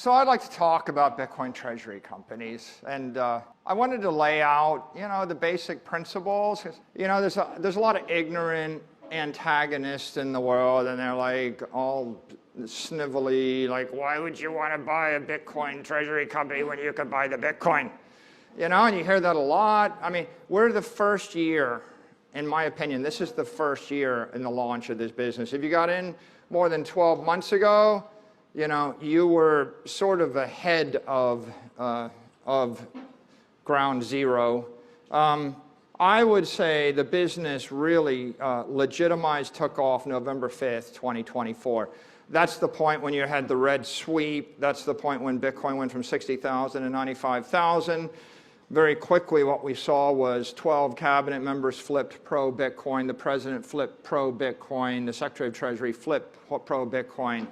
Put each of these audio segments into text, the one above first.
So I'd like to talk about Bitcoin treasury companies, and I wanted to lay out, the basic principles. There's a lot of ignorant antagonists in the world, and they're like all snivelly, like, why would you want to buy a Bitcoin treasury company when you could buy the Bitcoin? And you hear that a lot. I mean, we're the first year, in my opinion, this is the first year in the launch of this business. If you got in more than 12 months ago, you were sort of ahead of ground zero. I would say the business really legitimized, took off November 5th, 2024. That's the point when you had the red sweep. That's the point when Bitcoin went from 60,000 to 95,000. Very quickly, what we saw was 12 cabinet members flipped pro-Bitcoin. The president flipped pro-Bitcoin. The Secretary of Treasury flipped pro-Bitcoin.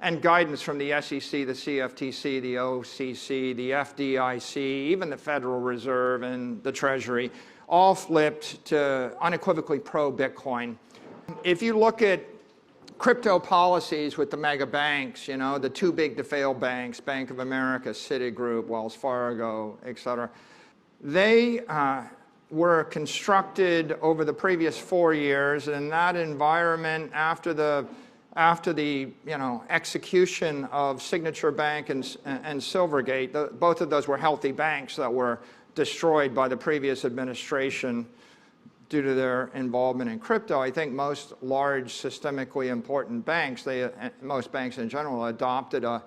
And guidance from the SEC, the CFTC, the OCC, the FDIC, even the Federal Reserve and the Treasury, all flipped to unequivocally pro-Bitcoin. If you look at crypto policies with the mega banks, the too big to fail banks, Bank of America, Citigroup, Wells Fargo, et cetera, they were constructed over the previous 4 years. And in that environment, after the execution of Signature Bank and Silvergate, both of those were healthy banks that were destroyed by the previous administration due to their involvement in crypto. I think most large systemically important banks, most banks in general, adopted a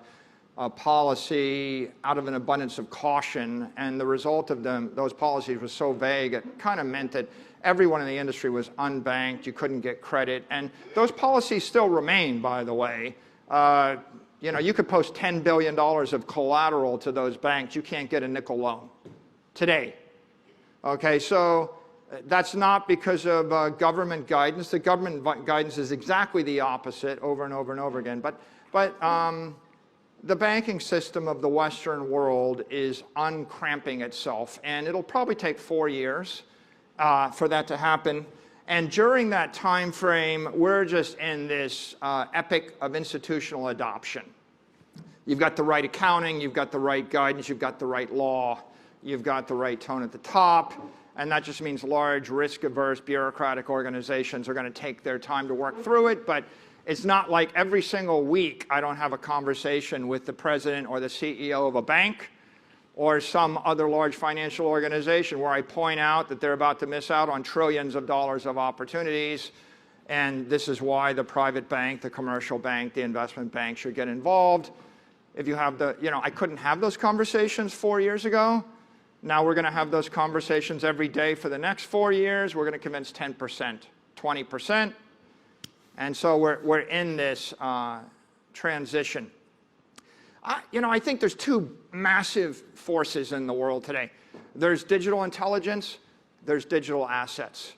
policy out of an abundance of caution, and the result of those policies was so vague, it kind of meant that everyone in the industry was unbanked, you couldn't get credit, and those policies still remain, by the way. You could post $10 billion of collateral to those banks, you can't get a nickel loan today. Okay, so that's not because of government guidance. The government guidance is exactly the opposite over and over and over again. But the banking system of the Western world is uncramping itself, and it'll probably take 4 years for that to happen. And during that time frame, we're just in this epic of institutional adoption. You've got the right accounting, you've got the right guidance, you've got the right law, you've got the right tone at the top. And that just means large, risk-averse, bureaucratic organizations are going to take their time to work through it. But it's not like every single week I don't have a conversation with the president or the CEO of a bank or some other large financial organization where I point out that they're about to miss out on trillions of dollars of opportunities. And this is why the private bank, the commercial bank, the investment bank should get involved. If you have I couldn't have those conversations 4 years ago. Now we're going to have those conversations every day for the next 4 years. We're going to convince 10%, 20%. And so we're in this transition. I think there's two massive forces in the world today. There's digital intelligence, there's digital assets.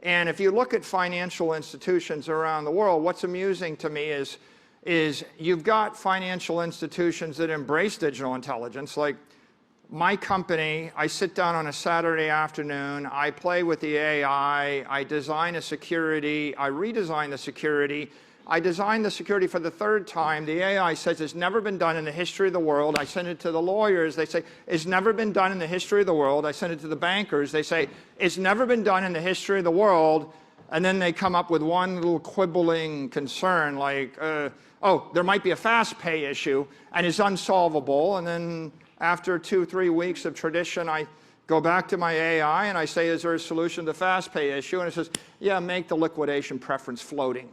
And if you look at financial institutions around the world, what's amusing to me is you've got financial institutions that embrace digital intelligence. Like my company, I sit down on a Saturday afternoon, I play with the AI, I design a security, I redesign the security, I design the security for the third time. The AI says it's never been done in the history of the world. I send it to the lawyers, they say it's never been done in the history of the world. I send it to the bankers, they say it's never been done in the history of the world. And then they come up with one little quibbling concern like, oh, there might be a fast pay issue and it's unsolvable. And then after 2-3 weeks of tradition, I go back to my AI and I say, is there a solution to the fast pay issue? And it says, yeah, make the liquidation preference floating.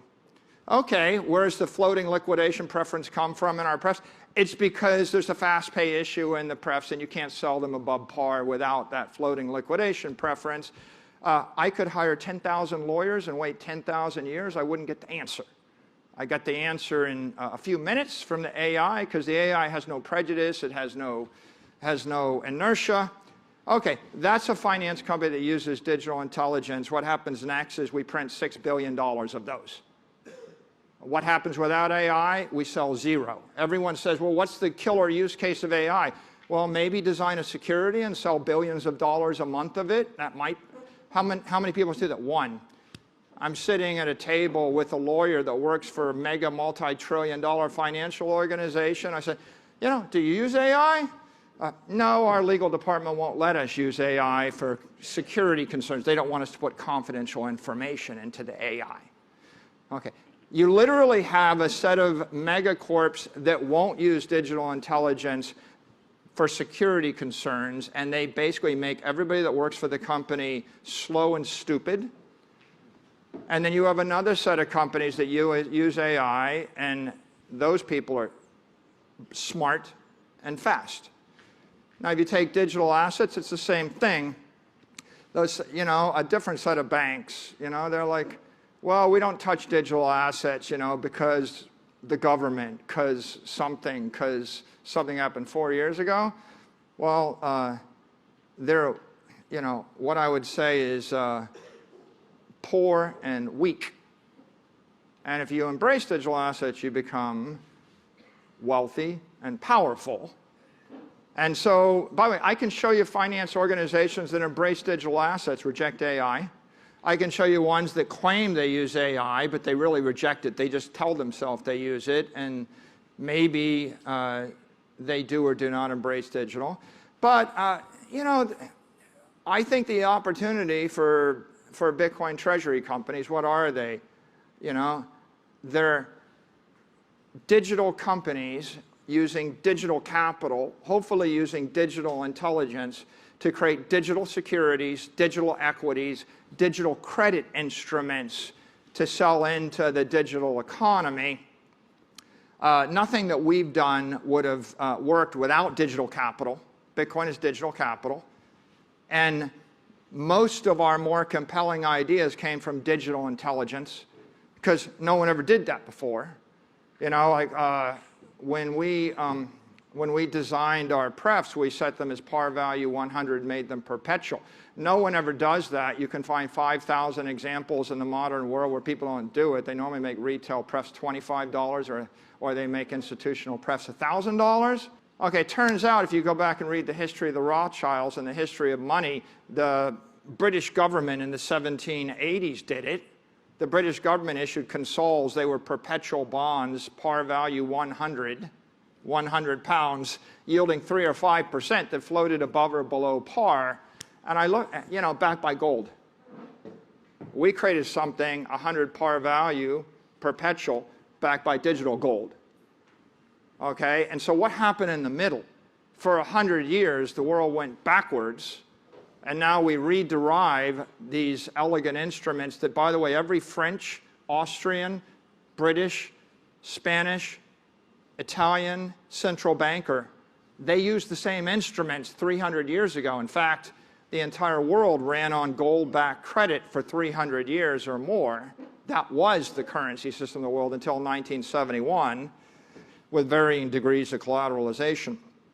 Okay, where's the floating liquidation preference come from in our prefs? It's because there's a fast pay issue in the prefs and you can't sell them above par without that floating liquidation preference. I could hire 10,000 lawyers and wait 10,000 years. I wouldn't get the answer. I got the answer in a few minutes from the AI because the AI has no prejudice, it has no inertia. Okay, that's a finance company that uses digital intelligence. What happens next is we print $6 billion of those. What happens without AI? We sell zero. Everyone says, well, what's the killer use case of AI? Well, maybe design a security and sell billions of dollars a month of it. That might, how many people do that? One. I'm sitting at a table with a lawyer that works for a mega multi-trillion-dollar financial organization. I said, You know, do you use AI? No, our legal department won't let us use AI for security concerns. They don't want us to put confidential information into the AI. Okay. You literally have a set of megacorps that won't use digital intelligence for security concerns, and they basically make everybody that works for the company slow and stupid. And then you have another set of companies that use AI, and those people are smart and fast. Now, if you take digital assets, it's the same thing. Those, you know, a different set of banks, you know, they're like, well, we don't touch digital assets, you know, because the government, because something happened 4 years ago. Well, they're, you know, what I would say is poor and weak. And if you embrace digital assets, you become wealthy and powerful. And so, by the way, I can show you finance organizations that embrace digital assets, reject AI. I can show you ones that claim they use AI, but they really reject it. They just tell themselves they use it, and maybe they do or do not embrace digital. But, you know, I think the opportunity for Bitcoin treasury companies, what are they? You know, they're digital companies using digital capital, hopefully using digital intelligence to create digital securities, digital equities, digital credit instruments to sell into the digital economy. Nothing that we've done would have worked without digital capital. Bitcoin is digital capital. And most of our more compelling ideas came from digital intelligence because no one ever did that before. You know, like when we designed our prefs, we set them as par value 100, made them perpetual. No one ever does that. You can find 5,000 examples in the modern world where people don't do it. They normally make retail prefs $25 or they make institutional prefs $1,000. Okay, it turns out if you go back and read the history of the Rothschilds and the history of money, the British government in the 1780s did it. The British government issued consols. They were perpetual bonds, par value 100 pounds, yielding 3 or 5% that floated above or below par. And I look, you know, backed by gold. We created something, 100 par value, perpetual, backed by digital gold. Okay, and so what happened in the middle? For 100 years, the world went backwards. And now we rederive these elegant instruments that, by the way, every French, Austrian, British, Spanish, Italian central banker, they used the same instruments 300 years ago. In fact, the entire world ran on gold-backed credit for 300 years or more. That was the currency system of the world until 1971, with varying degrees of collateralization.